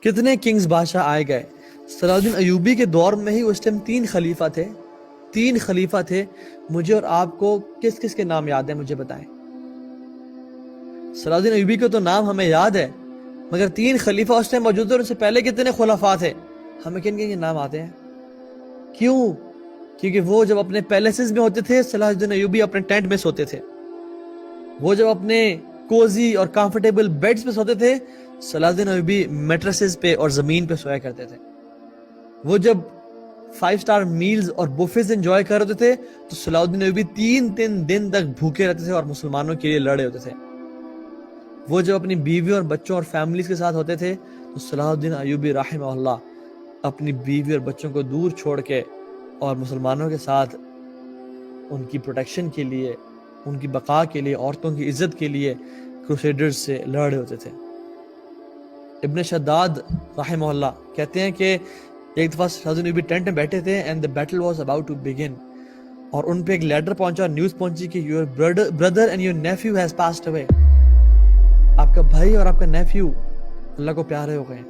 کتنے کنگز بادشاہ آئے گئے. صلاح الدین ایوبی کے دور میں ہی اس ٹائم 3 خلیفہ تھے. مجھے اور آپ کو کس کس کے نام یاد ہیں مجھے بتائیں. صلاح الدین ایوبی کے تو نام ہمیں یاد ہے، مگر 3 خلیفہ اس ٹائم موجود تھے. اور ان سے پہلے کتنے خلفاء تھے، ہمیں کن کے نام آتے ہیں؟ کیوں؟ کیونکہ وہ جب اپنے پیلیسز میں ہوتے تھے صلاح الدین ایوبی اپنے ٹینٹ میں سوتے تھے. وہ جب اپنے کوزی اور کمفرٹیبل بیڈز پہ سوتے تھے صلاح الدین ایوبی میٹریسز پہ اور زمین پہ سویا کرتے تھے. وہ جب 5 سٹار میلز اور بوفیز انجوائے کر رہے تھے تو صلاح الدین ایوبی 3 دن تک بھوکے رہتے تھے اور مسلمانوں کے لیے لڑے ہوتے تھے. وہ جب اپنی بیوی اور بچوں اور فیملیز کے ساتھ ہوتے تھے تو صلاح الدین ایوبی رحمہ اللہ اپنی بیوی اور بچوں کو دور چھوڑ کے اور مسلمانوں کے ساتھ ان کی پروٹیکشن کے لیے، ان کی بقا کے لیے، عورتوں کی عزت کے لیے کروسیڈرز سے لڑ رہے ہوتے تھے. ابن شداد رحمہ اللہ کہتے ہیں کہ ایک دفعہ صلاح الدین ایوبی ٹینٹ میں بیٹھے تھے and the battle was about to begin، اور ان پہ ایک لیٹر پہنچا اور نیوز پہنچی کہ your brother and your nephew has passed away، آپ کا بھائی اور آپ کا نیفیو اللہ کو پیارے ہو گئے.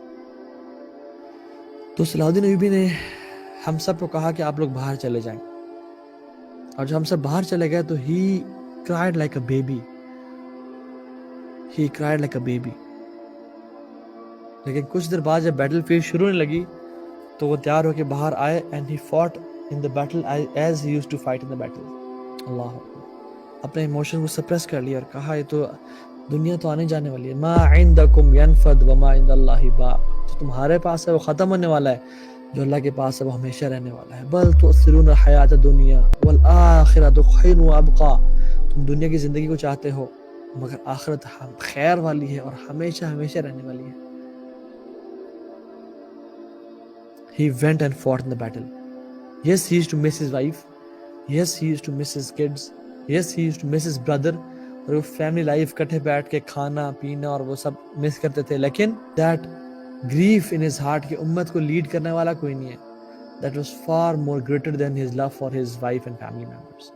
تو صلاح الدین ایوبی نے ہم سب کو کہا کہ آپ لوگ باہر چلے جائیں، اور جب ہم سب باہر چلے گئے تو he cried like a baby. لیکن کچھ دیر بعد جب بیٹل فیلڈ شروع ہونے لگی تو وہ تیار ہو کے باہر آئے and he fought in the battle as he used to fight in the battle. اللہ اپنے ایموشن کو سپریس کر لیا اور کہا یہ تو دنیا تو آنے جانے والی ہے. ما عندکم ینفد وما عند اللہ باق، جو تمہارے پاس ہے وہ ختم ہونے والا ہے، جو اللہ کے پاس ہے وہ ہمیشہ رہنے والا ہے. بل تؤثرون الحیات الدنیا والآخرۃ خیر وابقیٰ، تم دنیا کی زندگی کو چاہتے ہو مگر آخرت خیر والی ہے اور ہمیشہ ہمیشہ رہنے والی ہے. He went and fought in the battle. Yes, he used to miss his wife. Yes, he used to miss his kids. Yes, he used to miss his brother. اور وہ فیملی لائف کٹھے بیٹھ کے کھانا پینا اور وہ سب مس کرتے تھے. لیکن that grief in his heart کہ امت کو لیڈ کرنے والا کوئی نہیں ہے, that was far more greater than his love for his wife and family members.